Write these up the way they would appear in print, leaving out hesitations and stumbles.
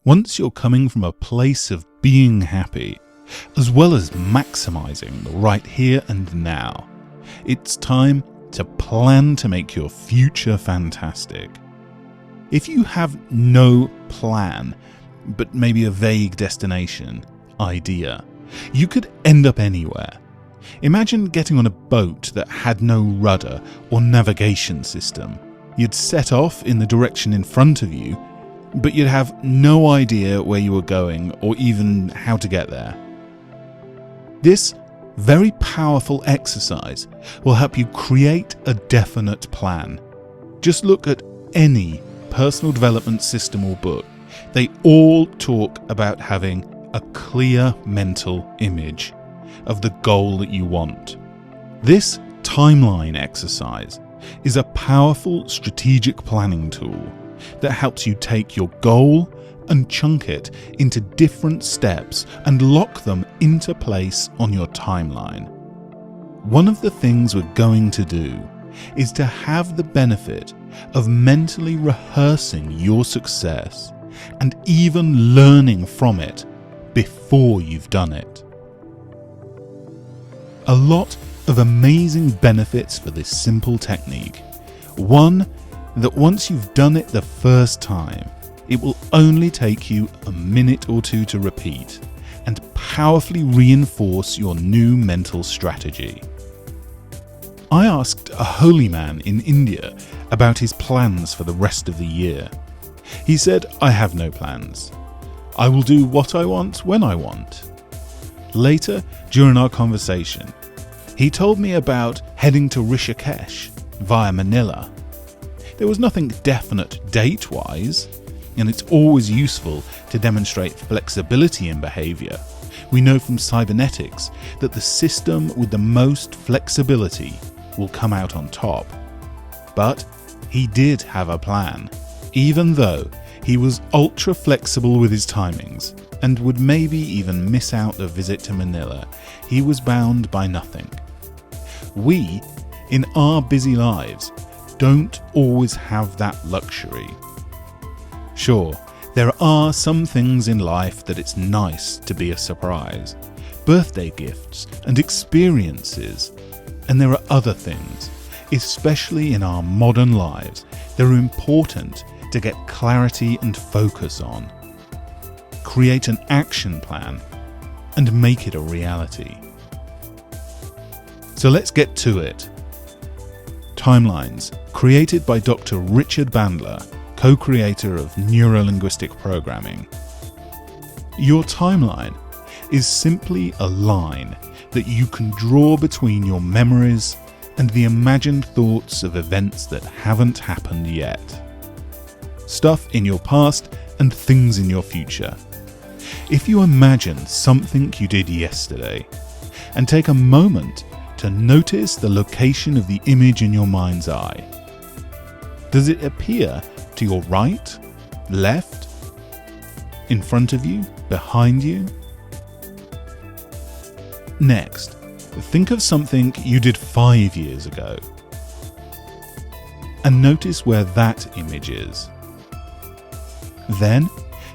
Once you're coming from a place of being happy, as well as maximizing the right here and now, it's time to plan to make your future fantastic. If you have no plan, but maybe a vague destination, idea, you could end up anywhere. Imagine getting on a boat that had no rudder or navigation system. You'd set off in the direction in front of you, but you'd have no idea where you were going or even how to get there. This very powerful exercise will help you create a definite plan. Just look at any personal development system or book. They all talk about having a clear mental image of the goal that you want. This timeline exercise is a powerful strategic planning tool that helps you take your goal and chunk it into different steps and lock them into place on your timeline. One of the things we're going to do is to have the benefit of mentally rehearsing your success and even learning from it before you've done it. A lot of amazing benefits for this simple technique. One, that once you've done it the first time, it will only take you a minute or two to repeat and powerfully reinforce your new mental strategy. I asked a holy man in India about his plans for the rest of the year. He said, "I have no plans. I will do what I want when I want." Later, during our conversation, he told me about heading to Rishikesh via Manila. There was nothing definite date-wise, and it's always useful to demonstrate flexibility in behavior. We know from cybernetics that the system with the most flexibility will come out on top. But he did have a plan, even though he was ultra flexible with his timings and would maybe even miss out a visit to Manila. He was bound by nothing. We, in our busy lives, don't always have that luxury. Sure, there are some things in life that it's nice to be a surprise. Birthday gifts and experiences. And there are other things, especially in our modern lives, that are important to get clarity and focus on. Create an action plan and make it a reality. So let's get to it. Timelines, created by Dr. Richard Bandler, co-creator of Neuro-Linguistic Programming. Your timeline is simply a line that you can draw between your memories and the imagined thoughts of events that haven't happened yet. Stuff in your past and things in your future. If you imagine something you did yesterday and take a moment to notice the location of the image in your mind's eye, does it appear to your right, left, in front of you, behind you? Next, think of something you did 5 years ago and notice where that image is. Then,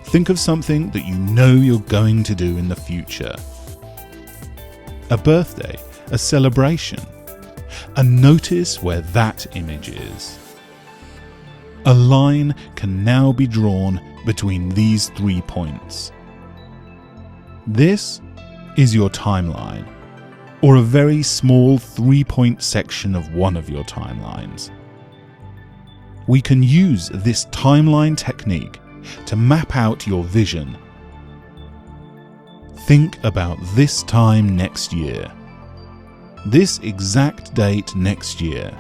think of something that you know you're going to do in the future. A birthday, a celebration, and notice where that image is. A line can now be drawn between these 3 points. This is your timeline, or a very small 3-point section of one of your timelines. We can use this timeline technique to map out your vision. Think about this time next year, this exact date next year,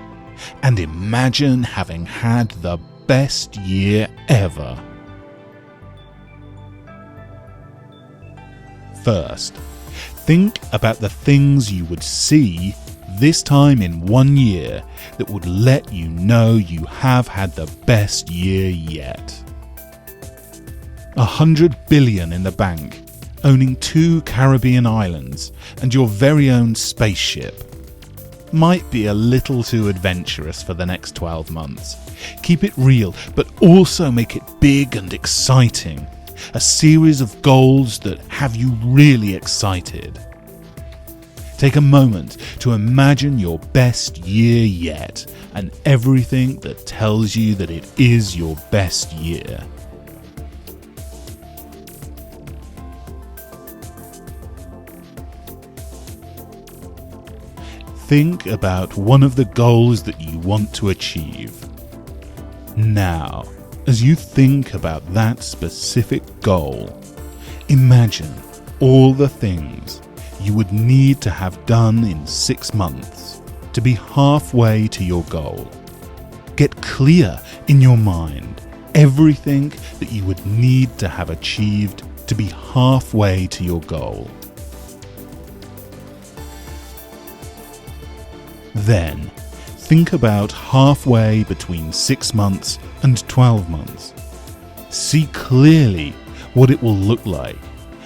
and imagine having had the best year ever. First, think about the things you would see this time in 1 year that would let you know you have had the best year yet. 100 billion in the bank, owning 2 Caribbean islands, and your very own spaceship. Might be a little too adventurous for the next 12 months. Keep it real, but also make it big and exciting. a series of goals that have you really excited. Take a moment to imagine your best year yet and everything that tells you that it is your best year. Think about one of the goals that you want to achieve. Now, as you think about that specific goal, imagine all the things you would need to have done in 6 months to be halfway to your goal. Get clear in your mind everything that you would need to have achieved to be halfway to your goal. Then, think about halfway between 6 months and 12 months. See clearly what it will look like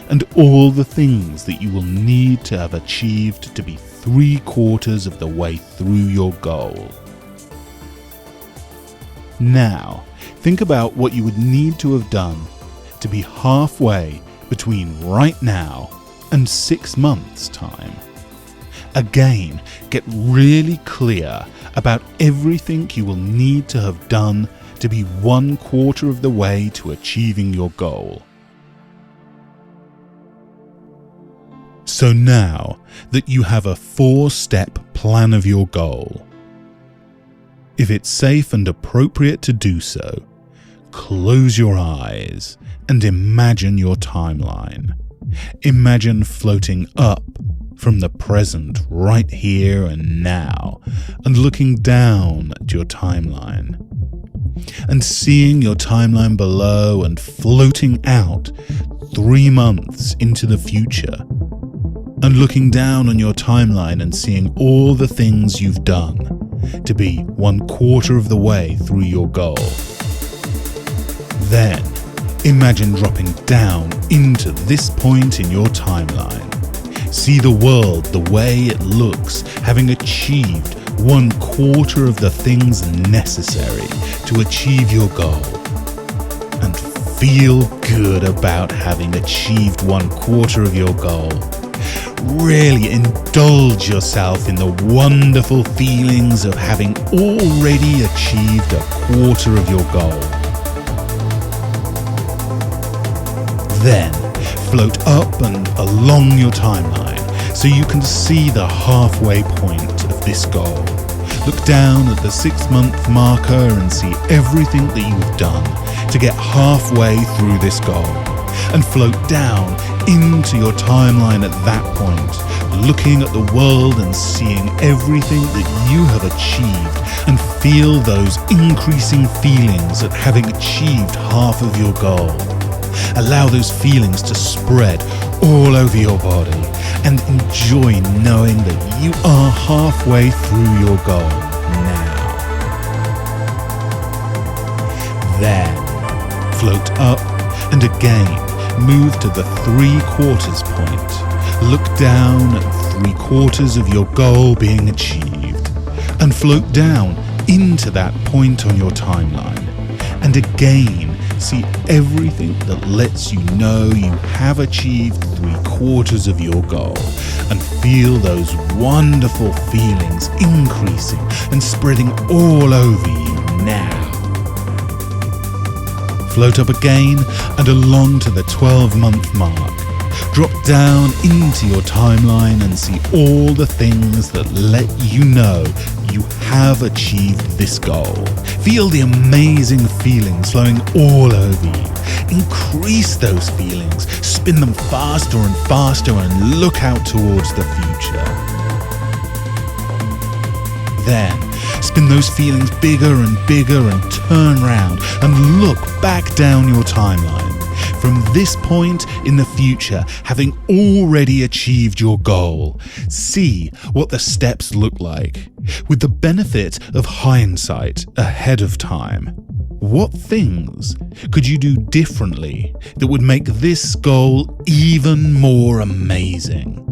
and all the things that you will need to have achieved to be 3/4 of the way through your goal. Now, think about what you would need to have done to be halfway between right now and 6 months' time. Again, get really clear about everything you will need to have done to be 1/4 of the way to achieving your goal. So now that you have a 4-step plan of your goal, if it's safe and appropriate to do so, close your eyes and imagine your timeline. Imagine floating up from the present right here and now and looking down at your timeline and seeing your timeline below and floating out 3 months into the future and looking down on your timeline and seeing all the things you've done to be 1/4 of the way through your goal. Then imagine dropping down into this point in your timeline. See the world the way it looks, having achieved 1/4 of the things necessary to achieve your goal. And feel good about having achieved 1/4 of your goal. Really indulge yourself in the wonderful feelings of having already achieved 1/4 of your goal. Then float up and along your timeline so you can see the halfway point of this goal. Look down at the 6-month marker and see everything that you've done to get halfway through this goal. And float down into your timeline at that point, looking at the world and seeing everything that you have achieved, and feel those increasing feelings at having achieved half of your goal. Allow those feelings to spread all over your body and enjoy knowing that you are halfway through your goal now. Then float up and again move to the 3/4 point. Look down at 3/4 of your goal being achieved and float down into that point on your timeline. And again, see everything that lets you know you have achieved 3/4 of your goal and feel those wonderful feelings increasing and spreading all over you now. Float up again and along to the 12-month mark. Drop down into your timeline and see all the things that let you know you have achieved this goal. Feel the amazing feelings flowing all over you. Increase those feelings, spin them faster and faster and look out towards the future. Then spin those feelings bigger and bigger and turn round and look back down your timeline. From this point in the future, having already achieved your goal, see what the steps look like. With the benefit of hindsight ahead of time, what things could you do differently that would make this goal even more amazing?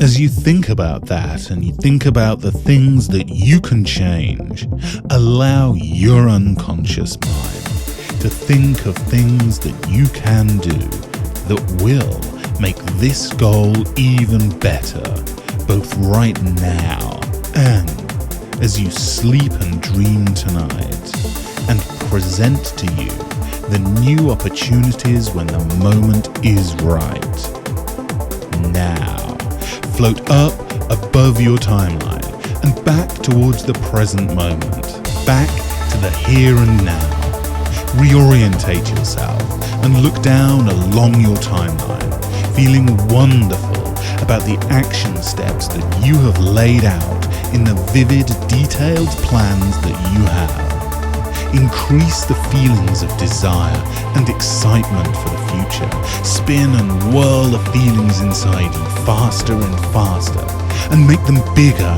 As you think about that and you think about the things that you can change, allow your unconscious mind to think of things that you can do that will make this goal even better, both right now and as you sleep and dream tonight, and present to you the new opportunities when the moment is right. Now, float up above your timeline and back towards the present moment, back to the here and now. Reorientate yourself and look down along your timeline, feeling wonderful about the action steps that you have laid out in the vivid, detailed plans that you have. Increase the feelings of desire and excitement for the future. Spin and whirl the feelings inside you faster and faster, and make them bigger.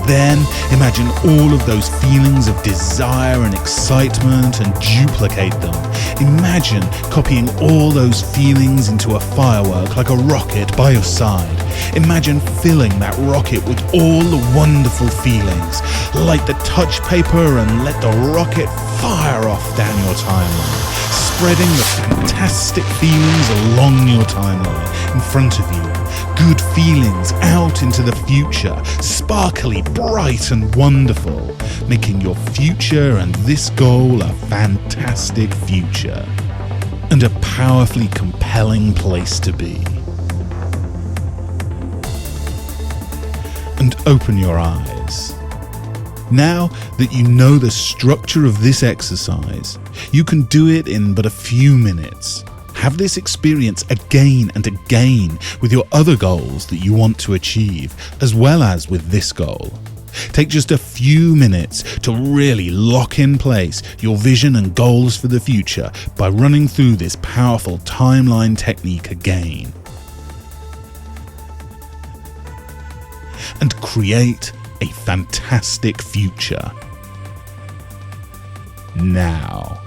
Then imagine all of those feelings of desire and excitement and duplicate them. Imagine copying all those feelings into a firework like a rocket by your side. Imagine filling that rocket with all the wonderful feelings. Light the touch paper and let the rocket fire off down your timeline, spreading the fantastic feelings along your timeline in front of you. Good feelings out into the future, sparkly, bright and wonderful, making your future and this goal a fantastic future and a powerfully compelling place to be. And open your eyes. Now that you know the structure of this exercise, you can do it in but a few minutes. Have this experience again and again with your other goals that you want to achieve, as well as with this goal. Take just a few minutes to really lock in place your vision and goals for the future by running through this powerful timeline technique again. And create a fantastic future. Now.